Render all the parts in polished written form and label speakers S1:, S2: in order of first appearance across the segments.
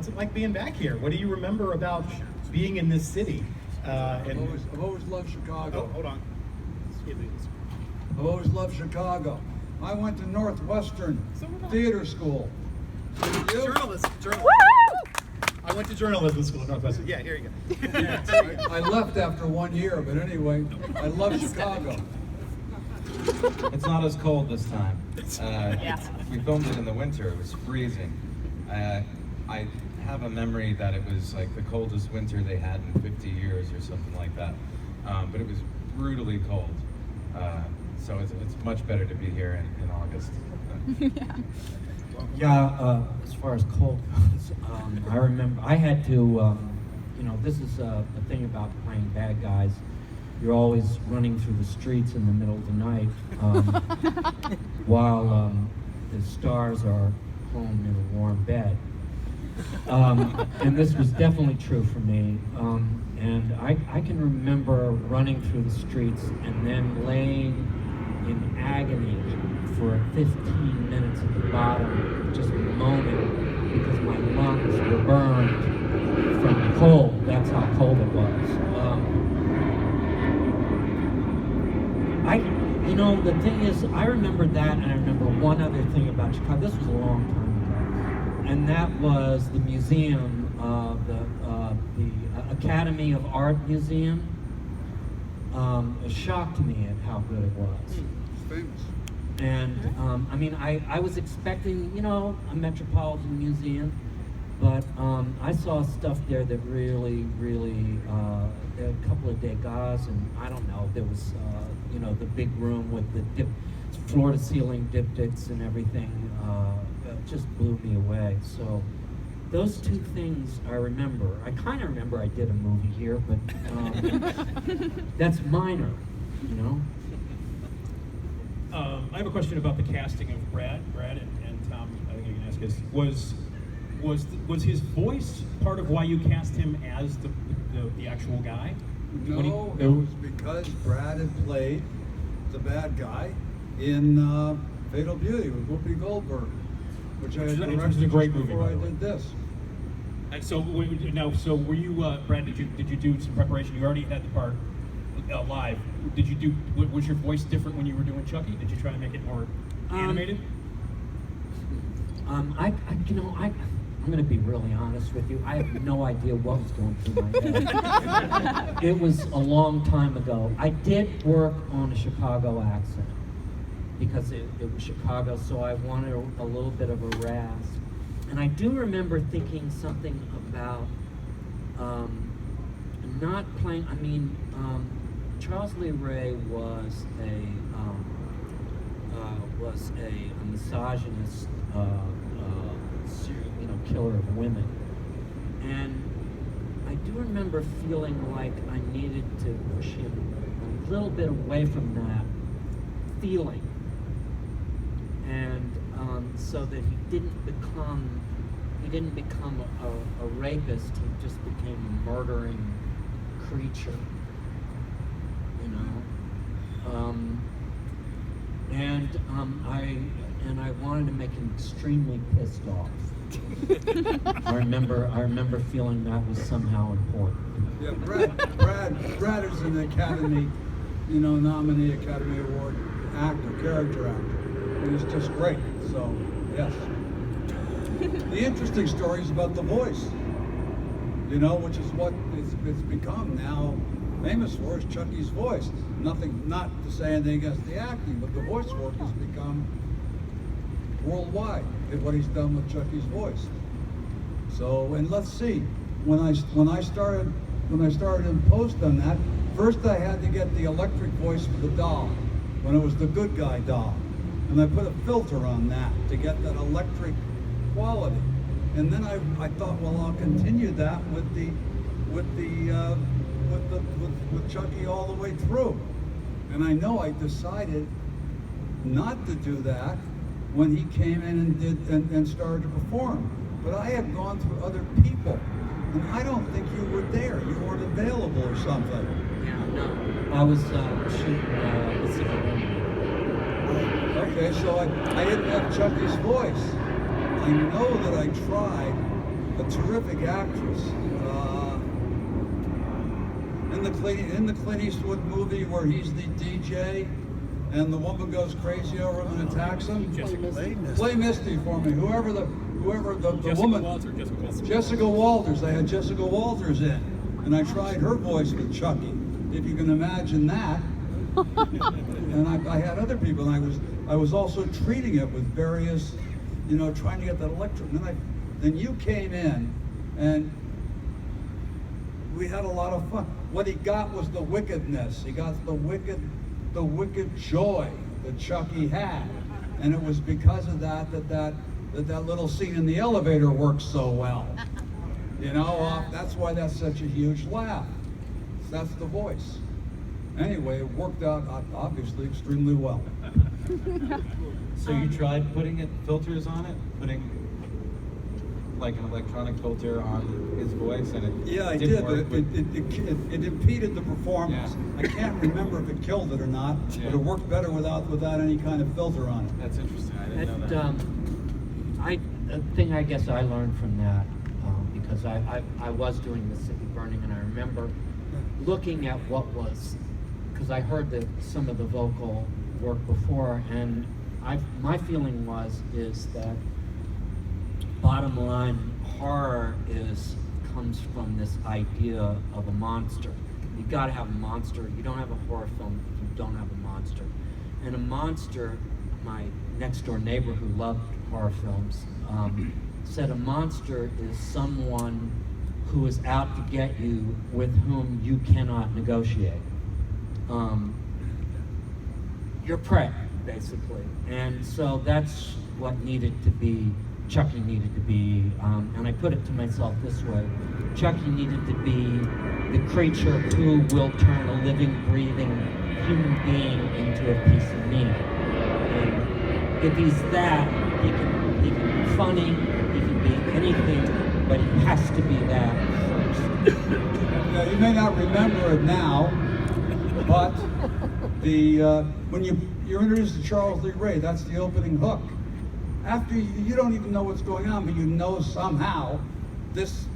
S1: What's it like being back here? What do you remember about being in this city?
S2: I've always loved Chicago.
S1: Oh, hold on.
S2: I've always loved Chicago. I went to Northwestern Theater School.
S1: Journalism. I went to journalism school at Northwestern. Yeah, here you go.
S2: I left after 1 year, but anyway, I love Chicago.
S3: It's not as cold this time.
S4: Yeah.
S3: We filmed it in the winter. It was freezing. I have a memory that it was like the coldest winter they had in 50 years or something like that. But it was brutally cold. So it's much better to be here in August.
S5: Yeah, as far as cold goes, I remember I had to, this is a thing about playing bad guys. You're always running through the streets in the middle of the night while the stars are home in a warm bed. And this was definitely true for me. And I can remember running through the streets and then laying in agony for 15 minutes at the bottom, just moaning because my lungs were burned from cold. That's how cold it was. The thing is, I remember that, and I remember one other thing about Chicago. This was a long time ago, and that was the museum, the Academy of Art Museum. It shocked me at how good it was.
S2: It's famous.
S5: And I was expecting, a metropolitan museum, but I saw stuff there that really, there were a couple of Degas, and I don't know, there was, the big room with the floor-to-ceiling diptychs and everything. It just blew me away. So those two things I remember. I kind of remember I did a movie here, but that's minor,
S1: I have a question about the casting of Brad and Tom. I think you can ask this. Was his voice part of why you cast him as the actual guy?
S2: No, it was because Brad had played the bad guy in Fatal Beauty with Whoopi Goldberg, which I had directed
S1: a great movie,
S2: before
S1: by
S2: I
S1: the way.
S2: did this.
S1: And so were you, Brad? Did you do some preparation? You already had the part live. Was your voice different when you were doing Chucky? Did you try to make it more animated?
S5: I'm going to be really honest with you. I have no idea what was going through my head. It was a long time ago. I did work on a Chicago accent because it was Chicago, so I wanted a little bit of a rasp. And I do remember thinking something about not playing. Charles Lee Ray was a misogynist, killer of women, and I do remember feeling like I needed to push him a little bit away from that feeling, and so that he didn't become a rapist. He just became a murdering creature, and I wanted to make him extremely pissed off. I remember feeling that was somehow important.
S2: Yeah, Brad is an Academy, nominee Academy Award character actor. And he's just great. So, yes. The interesting story is about the voice, which is what it's become now famous for, is Chucky's voice. Not to say anything against the acting, but the voice work has become worldwide at what he's done with Chucky's voice. So, and let's see, when I started in post on that, first I had to get the electric voice for the doll, when it was the good guy doll, and I put a filter on that to get that electric quality. And then I thought, well, I'll continue that with Chucky all the way through. And I know I decided not to do that when he came in and started to perform. But I had gone through other people, and I don't think you were there. You weren't available or something.
S5: Yeah, no. I was shooting the Secret Room.
S2: Okay, so I didn't have Chucky's voice. I know that I tried a terrific actress. In the Clint Eastwood movie where he's the DJ and the woman goes crazy over him and attacks him. Play Misty for me. Whoever the
S1: Jessica
S2: woman.
S1: Walter,
S2: Jessica Walters. They had Jessica Walters in, and I tried her voice with Chucky. If you can imagine that. And I had other people, and I was also treating it with various, trying to get that electric. Then you came in, and we had a lot of fun. What he got was the wickedness. He got the wicked joy that Chucky had, and it was because of that little scene in the elevator works so well. That's why that's such a huge laugh. That's the voice. Anyway, it worked out obviously extremely well.
S3: So you tried putting filters on it, putting like an electronic filter on his voice, and it
S2: Yeah, I
S3: didn't
S2: did,
S3: work
S2: but it impeded the performance.
S3: Yeah.
S2: I can't remember if it killed it or not,
S3: Yeah.
S2: but it worked better without any kind of filter on it.
S3: That's interesting. I didn't know that.
S5: The thing I guess I learned from that, because I was doing Mississippi Burning, and I remember looking at what was, because I heard some of the vocal work before, and my feeling is that bottom line horror comes from this idea of a monster. You got to have a monster. You don't have a horror film if you don't have a monster. And a monster, my next door neighbor who loved horror films, said a monster is someone who is out to get you, with whom you cannot negotiate. You're prey, basically. And so that's what Chucky needed to be, and I put it to myself this way: Chucky needed to be the creature who will turn a living, breathing human being into a piece of meat. And if he's that, he can be funny, he can be anything, but he has to be that first.
S2: Yeah, you may not remember it now, but when you're introduced to Charles Lee Ray, that's the opening hook. After you don't even know what's going on, but you know somehow this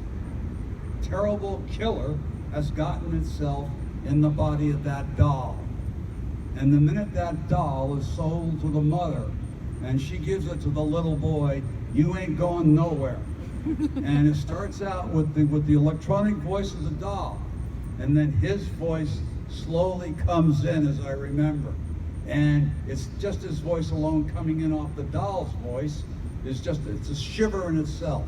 S2: terrible killer has gotten itself in the body of that doll. And the minute that doll is sold to the mother and she gives it to the little boy, you ain't going nowhere. And it starts out with the electronic voice of the doll, and then his voice slowly comes in, as I remember. And it's just his voice alone coming in off the doll's voice it's a shiver in itself.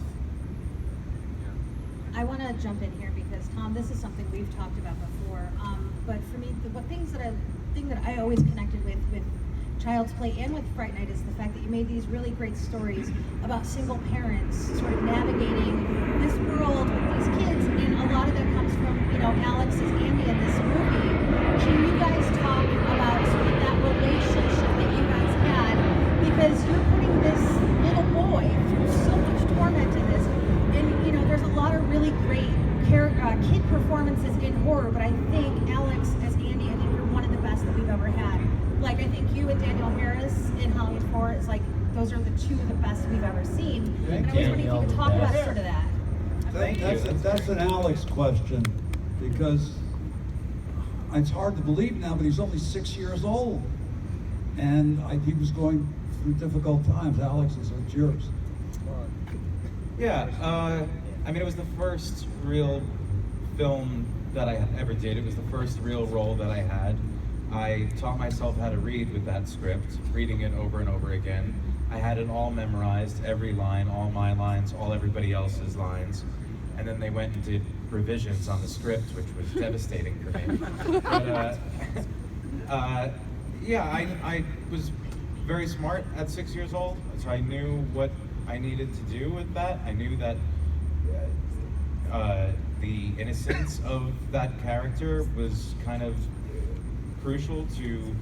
S4: I want to jump in here because, Tom, this is something we've talked about before. But for me, the thing that I always connected with Child's Play and with Fright Night is the fact that you made these really great stories about single parents sort of navigating this world with these kids, and a lot of that comes from, Alex as Andy in this movie. Can you guys talk about sort of that relationship that you guys had? Because you're putting this little boy through so much torment in this, and there's a lot of really great kid performances in horror, but I think Alex as Andy, I think you're one of the best that we've ever had. Like, I think you and Daniel Harris in Halloween 4 is like, those are the two of the best we've ever seen. And I was wondering if you could talk about sort of that.
S2: That's an Alex question, because it's hard to believe now, but he's only 6 years old. And he was going through difficult times. Alex, it's yours.
S3: Yeah, it was the first real film that I ever did. It was the first real role that I had. I taught myself how to read with that script, reading it over and over again. I had it all memorized, every line, all my lines, all everybody else's lines. And then they went and did revisions on the script, which was devastating for me. But, I was very smart at 6 years old, so I knew what I needed to do with that. I knew that the innocence of that character was kind of crucial to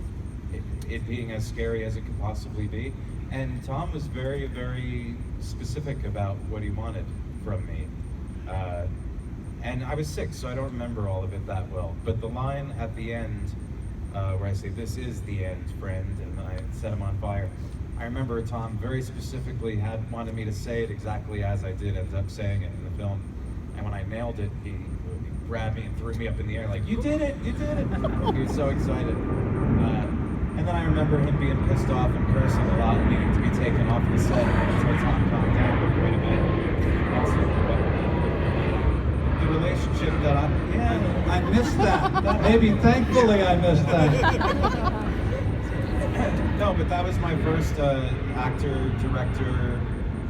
S3: it being as scary as it could possibly be. And Tom was very, very specific about what he wanted from me. And I was 6, so I don't remember all of it that well. But the line at the end, where I say, "This is the end, friend," and then I set him on fire, I I remember Tom very specifically had wanted me to say it exactly as I did, ended up saying it in the film. And when I nailed it, he grabbed me and threw me up in the air like, "You did it! You did it!" He was so excited. And then I remember him being pissed off and cursing a lot and needing to be taken off the set until Tom calmed down quite a bit. The relationship that
S2: I missed that. Maybe thankfully I missed that.
S3: No, but that was my first actor-director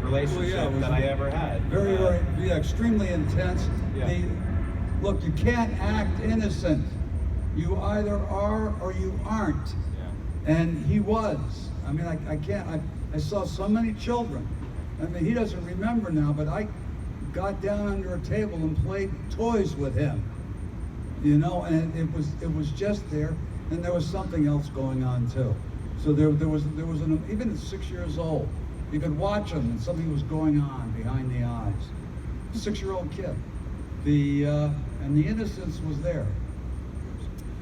S3: relationship
S2: Well, yeah,
S3: that I ever had.
S2: Very, yeah, extremely intense.
S3: Yeah.
S2: Look, you can't act innocent. You either are or you aren't.
S3: Yeah.
S2: And he was. I mean, I can't. I saw so many children. I mean, he doesn't remember now, but I got down under a table and played toys with him. You know, and it was just there, and there was something else going on too. So there was even at 6 years old, you could watch him, and something was going on behind the eyes. 6-year-old kid. And the innocence was there.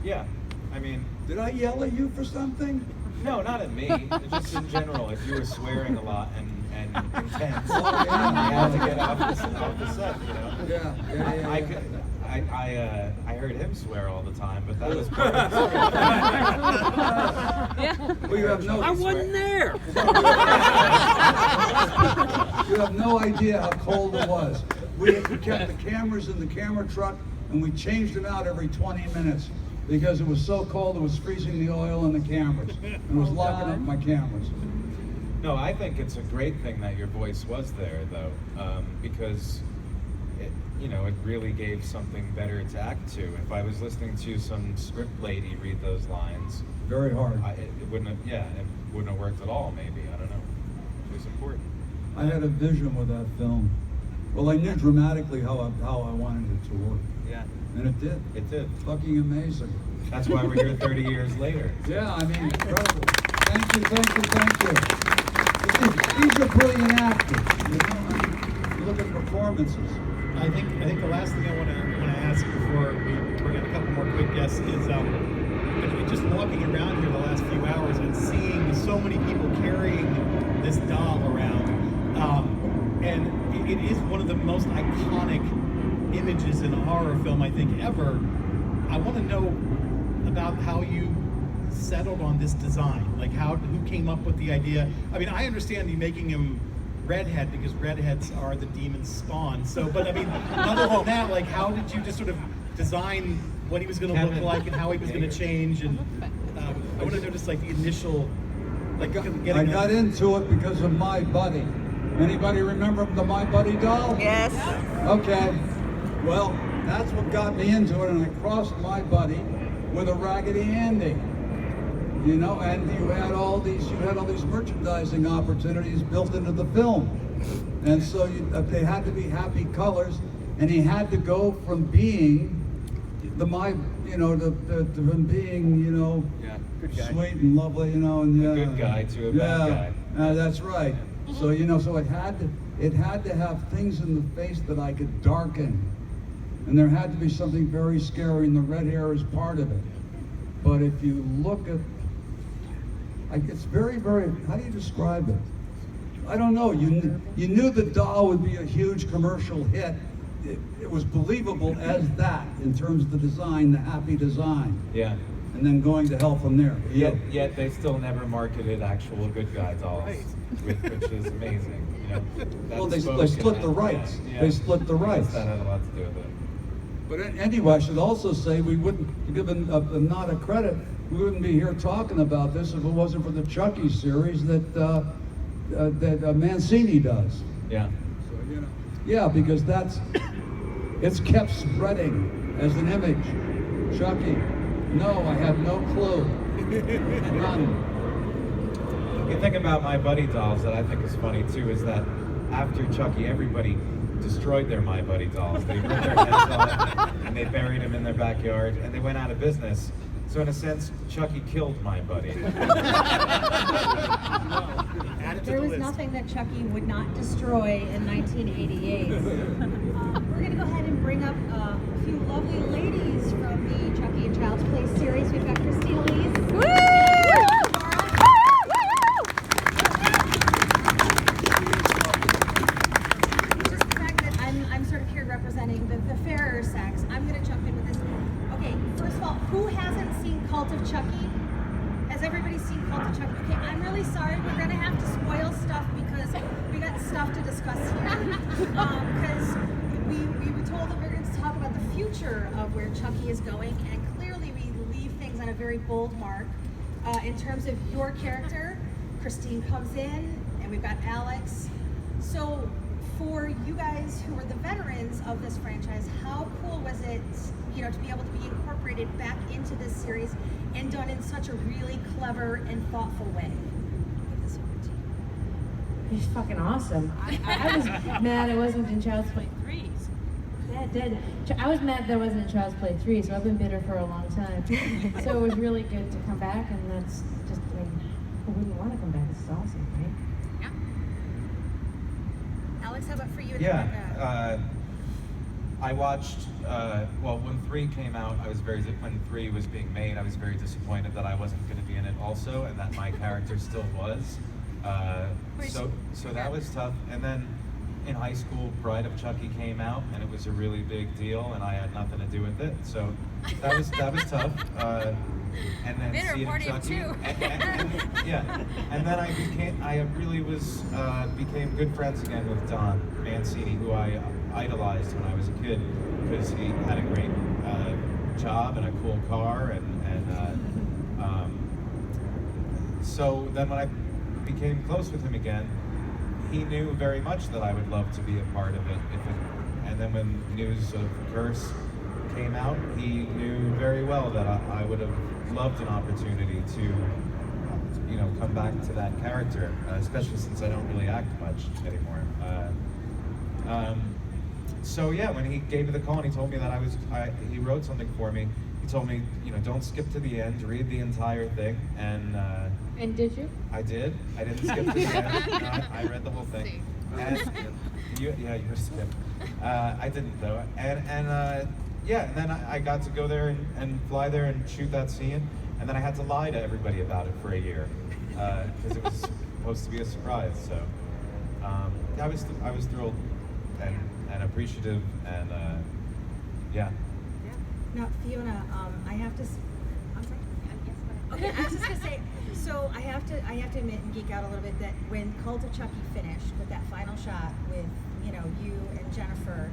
S3: Yeah, I mean,
S2: Did I yell at you for something?
S3: no, not at me. Just in general, if you were swearing a lot and intense,
S2: Oh, yeah.
S3: I had to get off the set. You know.
S2: Yeah.
S3: I heard him swear all the time, but that was
S2: Well, you have no.
S6: I wasn't there.
S2: You have no idea how cold it was. We kept the cameras in the camera truck, and we changed them out every 20 minutes because it was so cold it was freezing the oil in the cameras. And it was locking up my cameras.
S3: No, I think it's a great thing that your voice was there, though, because it really gave something better to act to. If I was listening to some script lady read those lines,
S2: Very hard.
S3: it wouldn't have worked at all. Maybe, I don't know. It was important.
S2: I had a vision with that film. Well, I knew dramatically how I wanted it to work,
S3: Yeah,
S2: and it did.
S3: it did.
S2: Fucking amazing.
S3: That's why we're here 30 years later.
S2: Yeah, I mean, incredible. Thank you. These are brilliant actors. You know, you look at performances.
S7: I think the last thing I want to ask before we bring in a couple more quick guests is just walking around here the last few hours and seeing so many people carrying this doll around, and it is one of the most iconic images in a horror film I think ever. I want to know about how you settled on this design, like who came up with the idea. I mean, I understand you making him redhead because redheads are the demon's spawn. So, but I mean, other than that, like, how did you just sort of design what he was going to look like and how he was going to change? And I want to know just like the initial, like, getting.
S2: I got into it because of My Buddy. Anybody remember the My Buddy doll?
S8: Yes.
S2: Okay. Well, that's what got me into it, and I crossed My Buddy with a Raggedy Andy. You know, and you had all these merchandising opportunities built into the film, and so they had to be happy colors, and he had to go from being from being
S3: Yeah, good guy.
S2: sweet and lovely, and
S3: A good guy to a bad guy.
S2: That's right. So so it had to have things in the face that I could darken, and there had to be something very scary, and the red hair is part of it. But if you look at it's very, very, how do you describe it? I don't know. You knew the doll would be a huge commercial hit. It was believable as that in terms of the design, the happy design.
S3: Yeah.
S2: And then going to hell from there.
S3: Yet they still never marketed actual good guy dolls, which is amazing.
S2: Well, they split the rights.
S3: Yeah.
S2: They split the rights.
S3: That had a lot to do with it.
S2: But anyway, I should also say we wouldn't, to give a nod of credit, we wouldn't be here talking about this if it wasn't for the Chucky series that Mancini does.
S3: Yeah.
S2: So, yeah, because it's kept spreading as an image. Chucky, no, I have no clue. None.
S3: The thing about My Buddy dolls that I think is funny too is that after Chucky, everybody destroyed their My Buddy dolls. They ripped their heads off and they buried them in their backyard and they went out of business. So in a sense, Chucky killed My Buddy.
S4: There was nothing that Chucky would not destroy in 1988. We're going to go ahead and bring up a few lovely ladies from the Chucky and Child's Play series. We've got Christina Lees. here representing the fairer sex, I'm gonna jump in with this. Okay, first of all, who hasn't seen Cult of Chucky? Has everybody seen Cult of Chucky? Okay, I'm really sorry. We're gonna have to spoil stuff because we got stuff to discuss here. Because we were told that we we're going to talk about the future of where Chucky is going, and clearly we leave things on a very bold mark. In terms of your character, Christine comes in, and we've got Alex. So for you guys who are the veterans of this franchise, how cool was it, you know, to be able to be incorporated back into this series and done in such a really clever and thoughtful way? Give this over to you.
S6: He's fucking awesome. I was mad I wasn't in Child's Play 3. Yeah, dead. I was mad that I wasn't in Child's Play 3, so I've been bitter for a long time. So it was really good to come back, and that's just, I mean, who wouldn't want to come back? This is awesome, right?
S4: Yeah. Alex, how about for you?
S3: Yeah, I watched, well, when 3 came out, when 3 was being made, I was very disappointed that I wasn't going to be in it also, and that my character still was. So that was tough. And then in high school, Bride of Chucky came out, and it was a really big deal, and I had nothing to do with it. So that was tough. And then
S4: Bitter
S3: seeing
S4: party of
S3: Chucky,
S4: two.
S3: yeah. And then became good friends again with Don Mancini, who I idolized when I was a kid because he had a great job and a cool car, so then when I became close with him again, he knew very much that I would love to be a part of it. And then when news of Curse came out, he knew very well that I would have loved an opportunity to, you know, come back to that character, especially since I don't really act much anymore. So yeah, when he gave me the call and he told me that he wrote something for me. He told me, you know, don't skip to the end, read the entire thing,
S6: And did you?
S3: I did. I didn't skip to the end. No, I read the whole thing. And you were skipped. I didn't though. And then I got to go there and fly there and shoot that scene. And then I had to lie to everybody about it for a year because it was supposed to be a surprise. So I was thrilled and appreciative and yeah.
S4: Now, Fiona, I have to. I'm sorry. Yes, go ahead. Okay, I was just gonna say. So I have to admit and geek out a little bit that when Cult of Chucky finished with that final shot with, you know, you and Jennifer,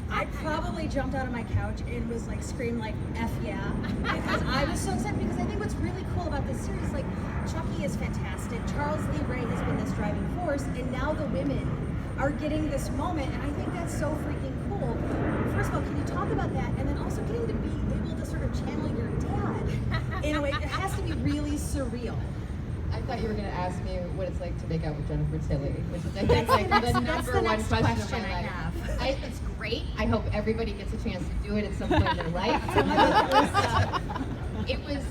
S4: I probably jumped out of my couch and was like screamed like F yeah, because I was so excited, because I think what's really cool about this series, like, Chucky is fantastic. Charles Lee Ray has been this driving force, and now the women are getting this moment, and I think that's so freaking cool. First of all, can you talk about that, and then also getting to be able to sort of channel your dad in a way? It has to be really surreal.
S8: I thought you were going to ask me what it's like to make out with Jennifer Tilly, which is, I think, like the number one question of my life. It's great. I hope everybody gets a chance to do it at some point in their life. It was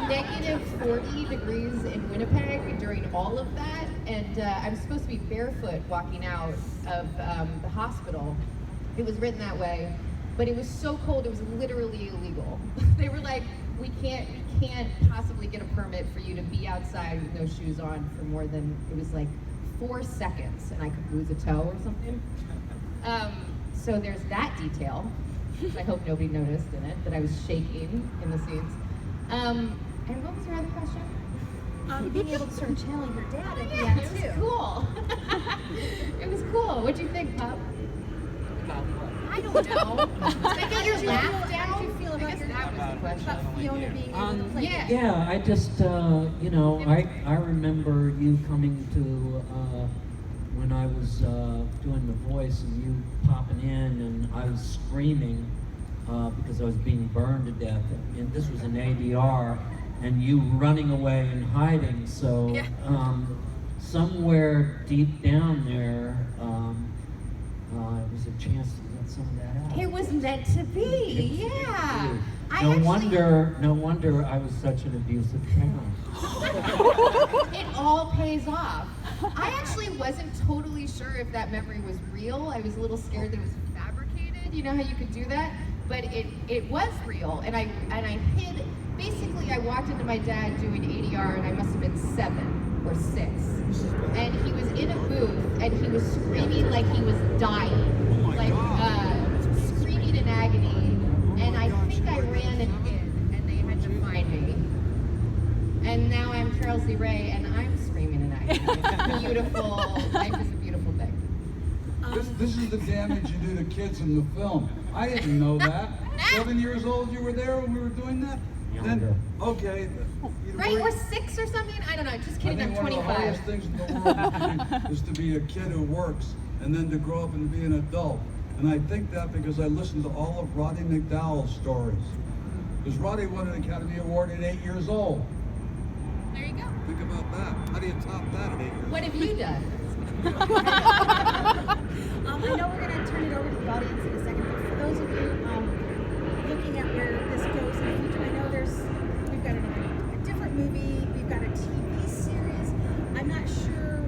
S8: negative 40 degrees in Winnipeg during all of that, and I was supposed to be barefoot walking out of the hospital. It was written that way, but it was so cold it was literally illegal. They were like, we can't possibly get a permit for you to be outside with no shoes on for more than, it was like 4 seconds, and I could lose a toe or something. So there's that detail. I hope nobody noticed in it that I was shaking in the scenes. And what was your other question?
S4: Being able to sort of channel your dad at the end
S8: It
S4: too.
S8: was cool. It was cool. What'd you think, Pop? I don't know. Did I get your laugh down?
S4: How did you feel
S8: I
S4: about
S8: guess
S4: your
S8: that was the question.
S4: about Fiona being able to play?
S8: yeah.
S5: Yeah, I just, you know, I remember you coming to, when I was doing the voice and you popping in and I was screaming because I was being burned to death. And this was an ADR and you running away and hiding. So somewhere deep down there, it was a chance to let some of that out.
S8: It was meant to be, yeah.
S5: No wonder I was such an abusive parent.
S8: It all pays off. I actually wasn't totally sure if that memory was real. I was a little scared that it was fabricated. You know how you could do that? But it was real, and I hid. Basically, I walked into my dad doing ADR, and I must have been 7. or 6. And he was in a booth and he was screaming like he was dying. Like screaming in agony. And I think I ran and hid and they had to find me. And now I'm Charles Lee Ray and I'm screaming in agony. It's beautiful. Life is a beautiful thing.
S2: This is the damage you do to kids in the film. I didn't know that. 7 years old, you were there when we were doing that?
S5: Younger.
S2: Then, okay.
S8: Right, or 6 or something? I don't know. Just kidding,
S2: I
S8: I'm
S2: think one of the
S8: 25.
S2: hardest things in the world is to be a kid who works and then to grow up and be an adult. And I think that because I listened to all of Roddy McDowell's stories. Because Roddy won an Academy Award at 8 years old.
S8: There you go.
S2: Think about that. How do you top that at 8 years old?
S8: What have you done?
S4: I know we're going to turn it over to the audience in a second, but for those of you looking at where this goes in the future, I know we've got a different movie, we've got a TV series. I'm not sure,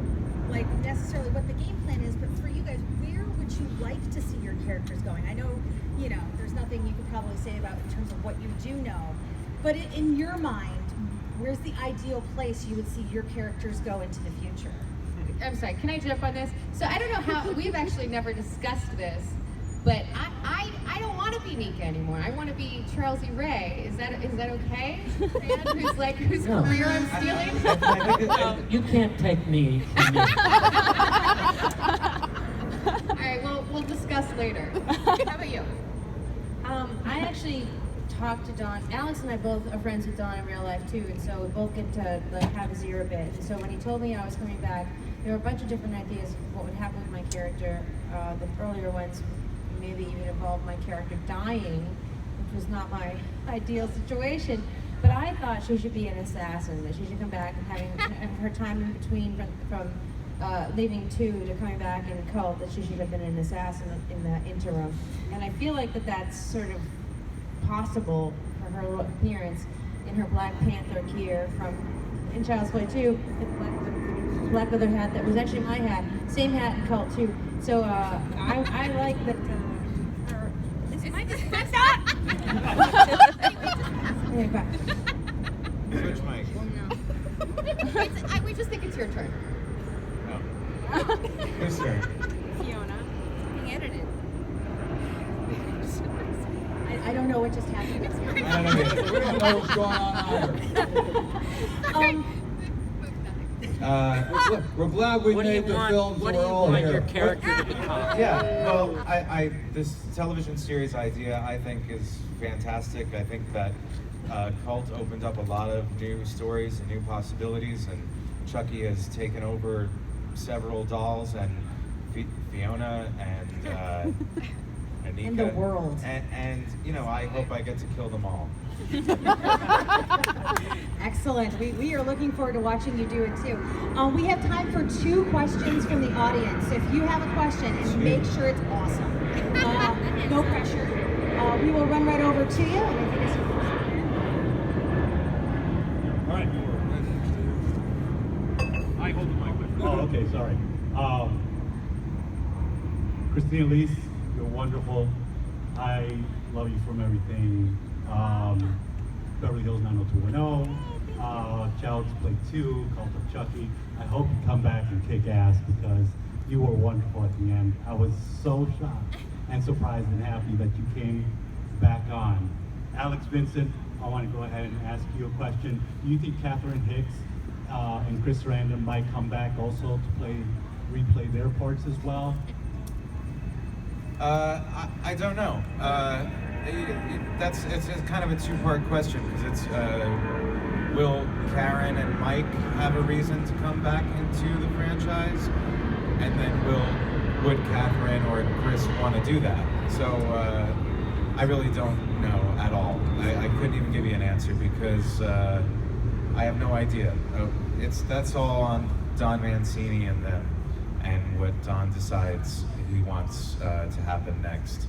S4: like, necessarily what the game plan is, but for you guys, where would you like to see your characters going? I know, there's nothing you could probably say about in terms of what you do know, but in your mind, where's the ideal place you would see your characters go into the future?
S8: I'm sorry, can I jump on this? So I don't know how, we've actually never discussed this, but I don't want to be Nika anymore. I want to be Charles E. Ray. Is that okay? Fran, whose
S5: No.
S8: career I'm stealing?
S5: You can't take me from you.
S8: All right, we'll discuss later. How about you?
S6: I actually talked to Don. Alex and I both are friends with Don in real life too, and so we both get to have his ear a bit. And so when he told me I was coming back, there were a bunch of different ideas of what would happen with my character. The earlier ones maybe even involved my character dying, which was not my ideal situation. But I thought she should be an assassin, that she should come back and having her time in between from leaving 2 to coming back in Cult, that she should have been an assassin in the interim. And I feel like that's sort of possible for her appearance in her Black Panther gear in Child's Play 2, the black leather hat that was actually my hat, same hat in Cult too. So I like that.
S4: Is my dispense out?
S6: Okay, bye.
S3: Switch mic.
S8: We just think it's your turn.
S3: Whose turn?
S4: Fiona, being edited. I don't know what just happened.
S3: I don't know.
S2: We don't know what's going on either. Look, we're glad we made the film, so we're all here.
S5: Your character to become?
S3: Yeah, well, this television series idea I think is fantastic. I think that Cult opened up a lot of new stories and new possibilities, and Chucky has taken over several dolls, and Fiona and Anika.
S4: And the world.
S3: And I hope I get to kill them all.
S4: Excellent. We are looking forward to watching you do it too. We have time for 2 questions from the audience. If you have a question, and make sure it's awesome. No pressure. We will run right over to you. And I think it's
S1: All right. I hold the mic.
S9: Oh, okay, sorry. Christina Elise, you're wonderful. I love you from everything. Beverly Hills 90210, Child's Play 2, Cult of Chucky. I hope you come back and kick ass because you were wonderful at the end. I was so shocked and surprised and happy that you came back on. Alex Vincent, I want to go ahead and ask you a question. Do you think Catherine Hicks and Chris Sarandon might come back also to replay their parts as well?
S3: I don't know. It's kind of a 2-part question because it's will Karen and Mike have a reason to come back into the franchise, and then would Catherine or Chris want to do that? So I really don't know at all. I couldn't even give you an answer because I have no idea. That's all on Don Mancini and them, and what Don decides he wants to happen next.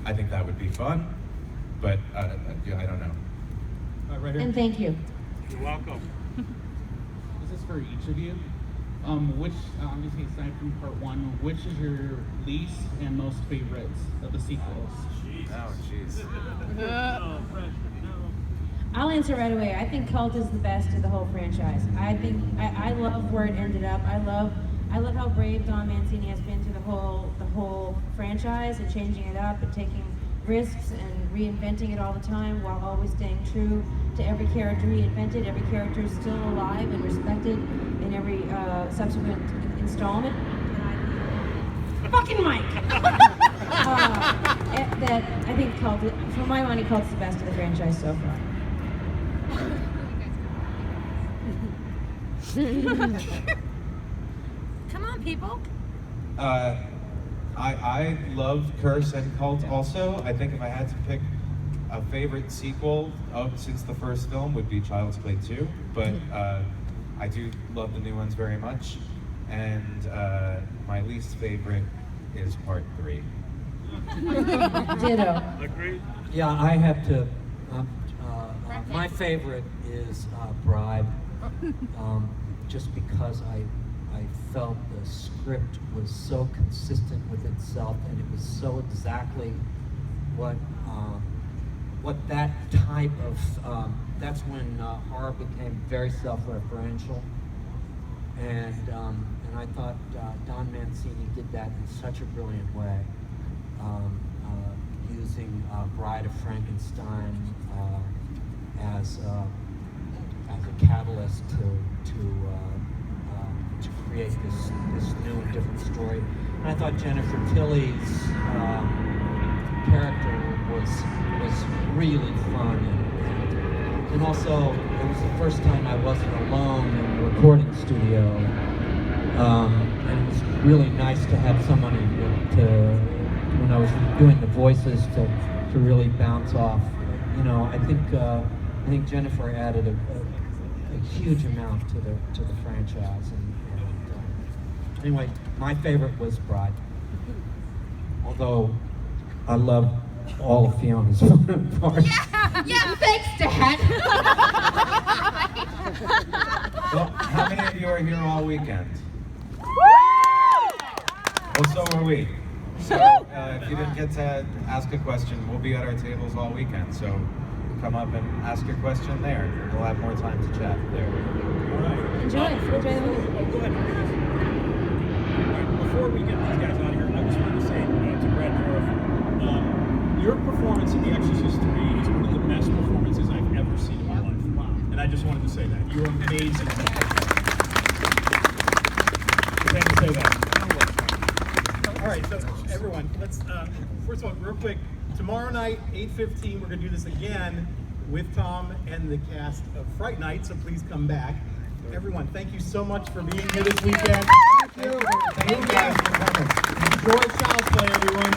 S3: I think that would be fun, but I don't know.
S1: Right here.
S6: And thank you.
S1: You're welcome.
S10: This is for each of you. Which, obviously, aside from part 1, which is your least and most favorites of the sequels?
S3: Oh, jeez.
S6: I'll answer right away. I think Cult is the best of the whole franchise. I love where it ended up. I love how brave Don Mancini has been through the whole franchise and changing it up and taking risks and reinventing it all the time while always staying true to every character he invented. Every character is still alive and respected in every subsequent installment. And fucking Mike. That I think Cult, for my money, Cult's the best of the franchise so far.
S4: Come on, people.
S3: I love Curse and Cult also. I think if I had to pick a favorite sequel since the first film would be Child's Play 2, but I do love the new ones very much. And my least favorite is Part 3.
S6: Ditto.
S1: Agreed.
S5: Yeah, I have to. My favorite is Bribe, just because I felt the script was so consistent with itself, and it was so exactly what that type of. That's when horror became very self-referential, and I thought Don Mancini did that in such a brilliant way. Using Bride of Frankenstein as a catalyst to create this new and different story. And I thought Jennifer Tilly's character was really fun, and also it was the first time I wasn't alone in the recording studio, and it was really nice to have somebody to when I was doing the voices to really bounce off. You know, I think Jennifer added a huge amount to the franchise. And anyway, my favorite was Bride. Although I love all of Fiona's parts.
S8: Yeah, thanks, Dad.
S3: Well, how many of you are here all weekend? Well, so are we. So if you didn't get to ask a question, we'll be at our tables all weekend. So come up and ask your question there. We'll have more time to chat there.
S1: All right.
S6: Enjoy the movie.
S1: Go ahead. All right, before we get these guys out of here, I just wanted to say to Brad Dourif, your performance in The Exorcist 3 is one of the best performances I've ever seen in my life. Wow. And I just wanted to say that. You're amazing. Just had to say that.
S7: All right, so everyone, let's first of all, real quick. Tomorrow night, 8:15, we're gonna do this again with Tom and the cast of Fright Night. So please come back. Everyone, thank you so much for being here this weekend.
S3: Thank you guys for coming.
S7: Enjoy Child's Play, everyone.